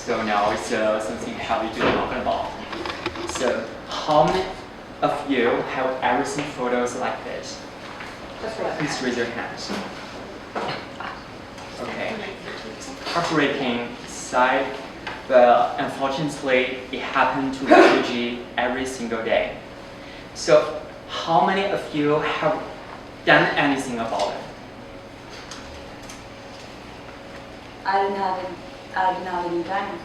So now it's something heavy to talk about. So how many of you have ever seen photos like this? Please raise your hands. Okay. Heartbreaking sight, but unfortunately it happened to refugee every single day. So how many of you have done anything about it? I didn't have any time.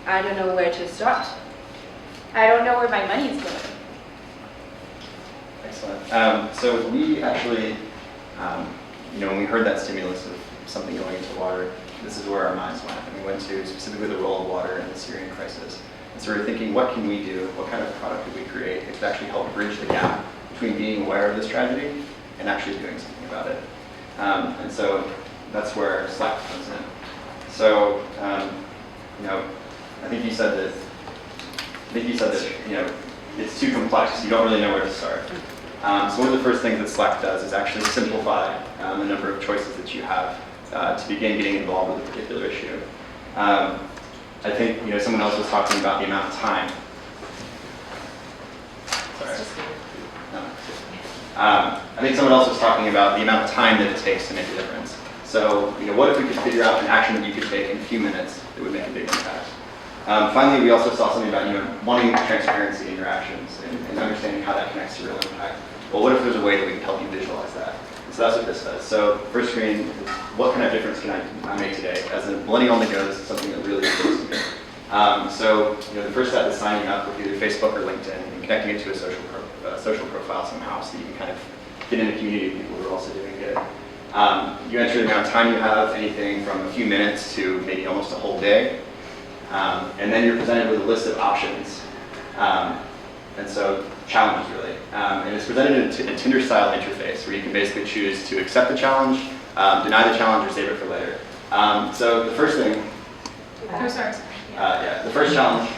I don't know where to start. I don't know where my money is going. Excellent. So we actually, when we heard that stimulus of something going into water, this is where our minds went. And we went to specifically the role of water in the Syrian crisis. And so we were thinking, what can we do? What kind of product could we create that could actually help bridge the gap between being aware of this tragedy and actually doing something about it? And so that's where Slack comes in. So, I think you said that. It's too complex. You don't really know where to start. So one of the first things that Slack does is actually simplify the number of choices that you have to begin getting involved with a particular issue. I think someone else was talking about the amount of time. Sorry. I think someone else was talking about the amount of time that it takes to make a difference. So, what if we could figure out an action that you could take in a few minutes that would make a big impact? Finally, we also saw something about wanting transparency in your actions and understanding how that connects to real impact. Well, what if there's a way that we can help you visualize that? So that's what this does. So first screen is what kind of difference can I make today? As a millennial on the go, this is something that really appeals to me. The first step is signing up with either Facebook or LinkedIn and connecting it to a social profile somehow so that you can kind of get in a community of people who are also doing good. You enter the amount of time you have, anything from a few minutes to maybe almost a whole day. And then you're presented with a list of options. And so challenges really. And it's presented in a Tinder-style interface where you can basically choose to accept the challenge, deny the challenge, or save it for later. So the first thing. Oh, sorry. The first challenge.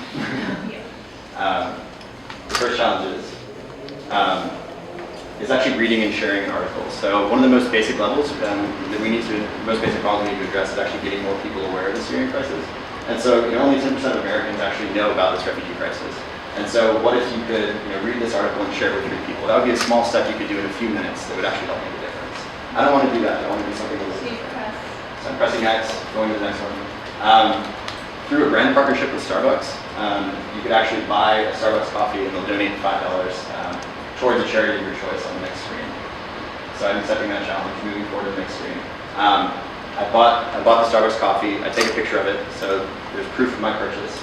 Is actually reading and sharing an article. So one of the most basic levels most basic problems we need to address is actually getting more people aware of the Syrian crisis. And so only 10% of Americans actually know about this refugee crisis. And so what if you could read this article and share it with 3 people? That would be a small step you could do in a few minutes that would actually help make a difference. I don't want to do that. I want to do something a little different. So I'm pressing X, going to the next one. Through a brand partnership with Starbucks, you could actually buy a Starbucks coffee and they'll donate $5 towards a charity of your choice on the next screen. So I'm accepting that challenge, moving forward to the next screen. I bought the Starbucks coffee. I take a picture of it, so there's proof of my purchase.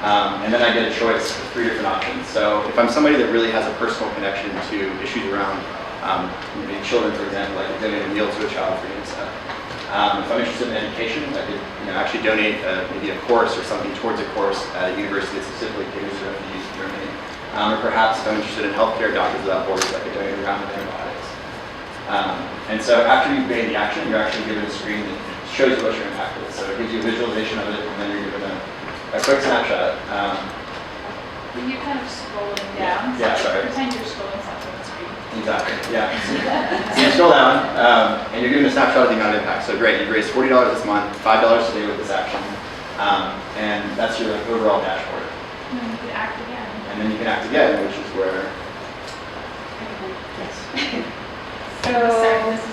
And then I get a choice of 3 different options. So if I'm somebody that really has a personal connection to issues around maybe children, for example, I could donate a meal to a child for UNICEF. If I'm interested in education, I could actually donate maybe a course or something towards a course at a university that specifically caters to refugees in Germany. Or perhaps if I'm interested in healthcare, Doctors Without Borders, I could donate a round of antibiotics. And so after you've made the action, you're actually given a screen that shows you what your impact is. So it gives you a visualization of it, and then you're given a quick snapshot. When you're kind of scrolling down, sorry. Pretend you're scrolling something on the screen. Exactly, yeah. So you scroll down, and you're given a snapshot of the amount of impact. So great, you've raised $40 this month, $5 today with this action, and that's your overall dashboard. And then you can act again. And then you can act again, which is where... So this is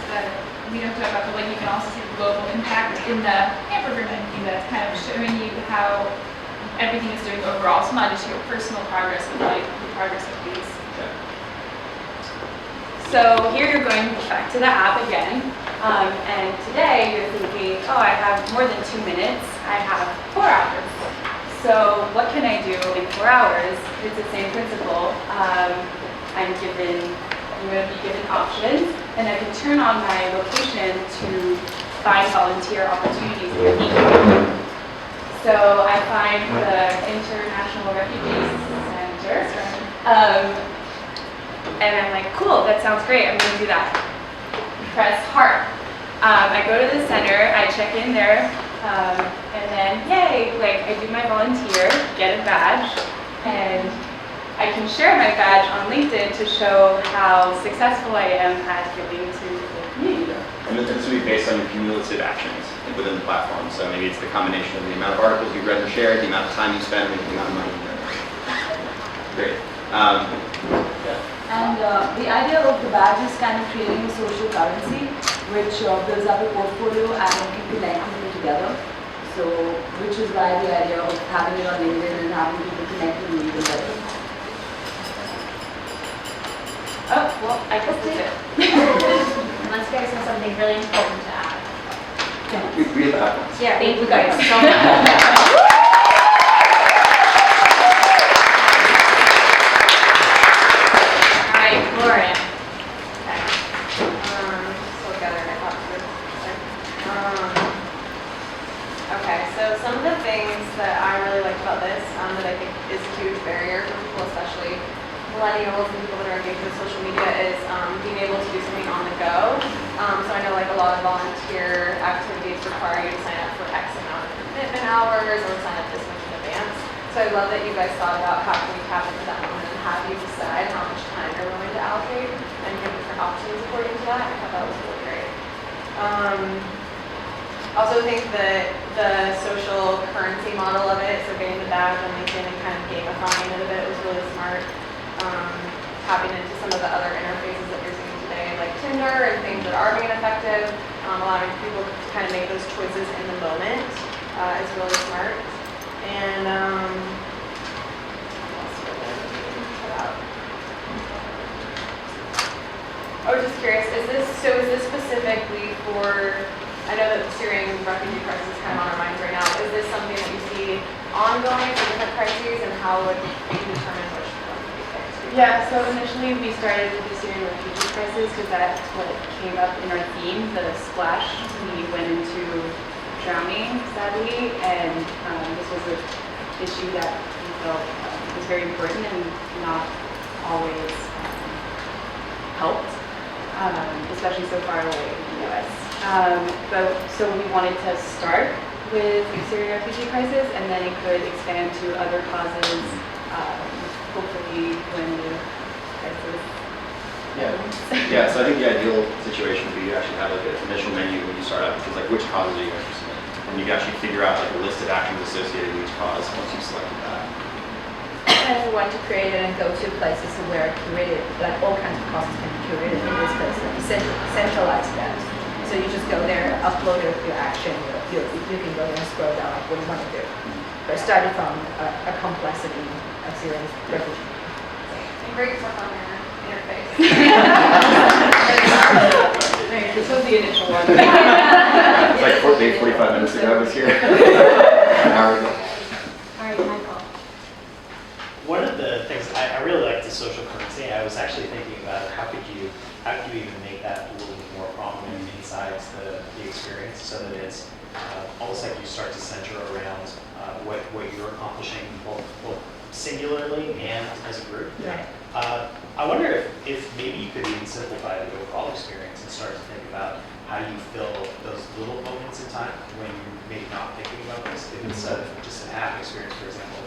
we don't talk about, but you can also see the global impact in the hamburger menu that's kind of showing you how everything is doing overall. So not just your personal progress, but like the progress of these. Okay. So here you're going back to the app again, and today you're thinking, oh, I have more than 2 minutes, I have 4 hours. So what can I do in 4 hours? It's the same principle. I'm going to be given options, and I can turn on my location to find volunteer opportunities in the need. So I find the International Refugee Center, and I'm like, cool, that sounds great, I'm going to do that. Press heart. I go to the center, I check in there, and then, yay, I do my volunteer, get a badge, and I can share my badge on LinkedIn to show how successful I am at giving to the community. And this will be based on your cumulative actions within the platform. So maybe it's the combination of the amount of articles you read shared, the amount of time you spend, and the amount of money you generate. Great. And the idea of the badge is kind of creating a social currency, which builds up a portfolio and can connect people together. So, which is why the idea of having it on LinkedIn and having people connect with you even better. Oh, well, I guess that's it. Unless you guys have something really important to add. We have that one. Yeah, Thank you guys so much. All right, Lauren. Still gathering my thoughts here. Okay, so some of the things that I really liked about this, that I think is a huge barrier for people, especially millennials and people that are engaged with social media, is being able to do something on the go. So I know like a lot of volunteer activities require you to sign up for X amount of commitment hours or sign up this much in advance. So I love that you guys thought about how can we tap into that moment and have you decide how much time you're willing to allocate and give different options according to that. I thought that was really great. Also think that the social currency model of it, so getting the badge on LinkedIn and kind of gamifying it a bit was really smart. Tapping into some of the other interfaces that you're seeing today, like Tinder and things that are being effective, allowing people to kind of make those choices in the moment is really smart. And what else was I looking about? I was just curious, is this specifically for, I know that the Syrian refugee crisis is kind of on our minds right now, is this something that you see ongoing for different crises, and how would you determine which one to be picked? Yeah, so initially we started with the Syrian refugee crisis because that's what came up in our theme, the splash. We went into drowning, sadly, and this was an issue that we felt was very important and not always helped, especially so far away in the U.S. So we wanted to start with the Syrian refugee crisis, and then it could expand to other causes. Hopefully, when the crisis. Yeah. So I think the ideal situation would be you actually have like an initial menu when you start out, because like which causes are you interested in, and you can actually figure out like a list of actions associated with each cause once you've selected that. And we want to create it and go to places where curated, like all kinds of causes can be curated in this place, centralize that. So you just go there, upload your action, you can go there and scroll down like what you want to do. But starting from a complexity of Syrian refugee. And great work on your interface. This was the initial one. It's like 45 minutes ago I was here. An hour ago. All right, Michael. One of the things I really like the social currency. I was actually thinking about how could you even make that a little bit more prominent inside the experience, so that it's almost like you start to center around what you're accomplishing both singularly and as a group. Yeah. I wonder if maybe you could even simplify the overall experience and start to think about how you fill those little moments in time when you're maybe not thinking about this. If it's just an app experience, for example,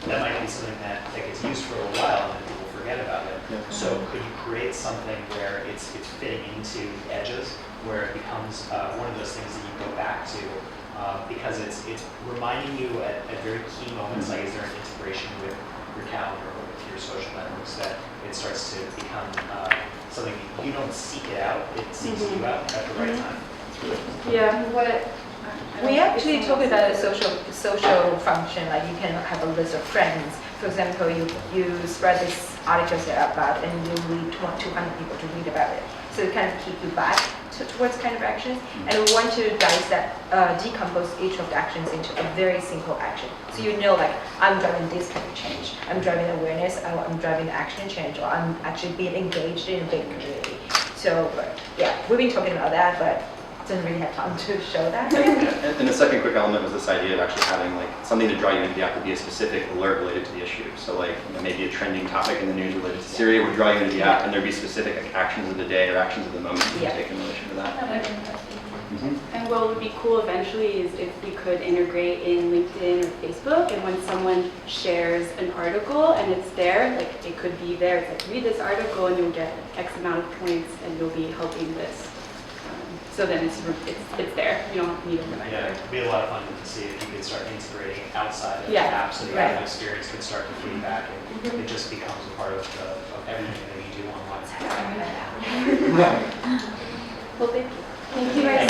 that might be something that gets used for a little while and then people forget about it. Yeah. So could you create something where it's fitting into edges, where it becomes one of those things that you go back to because it's reminding you at very key moments, like is there an integration with your calendar or with your social networks, that it starts to become something you don't seek it out, it seeks you out at the right time. Yeah, We actually talked about a social function, like you can have a list of friends. For example, you spread this articles about and you lead 200 people to read about it. So it kind of keep you back towards kind of actions. And we want to decompose each of the actions into a very simple action. So you know, like, I'm driving this kind of change. I'm driving awareness, I'm driving action change, or I'm actually being engaged in a big community. So yeah, we've been talking about that, but didn't really have time to show that. And the second quick element was this idea of actually having like something to draw you into the app would be a specific alert related to the issue. So like maybe a trending topic in the news related to Syria would draw you into the app, and there'd be specific like, actions of the day or actions of the moment you can take in relation to that. and what would be cool eventually is if we could integrate in LinkedIn or Facebook, and when someone shares an article and it's there, like it could be there, it's like read this article and you'll get X amount of points and you'll be helping this So then it's there. You don't need a reminder. Yeah, it'd be a lot of fun to see if you could start integrating outside of the Yeah, app, so the right. app experience could start to feedback, and it just becomes a part of everything that you do online. Well, thank you. Thank you guys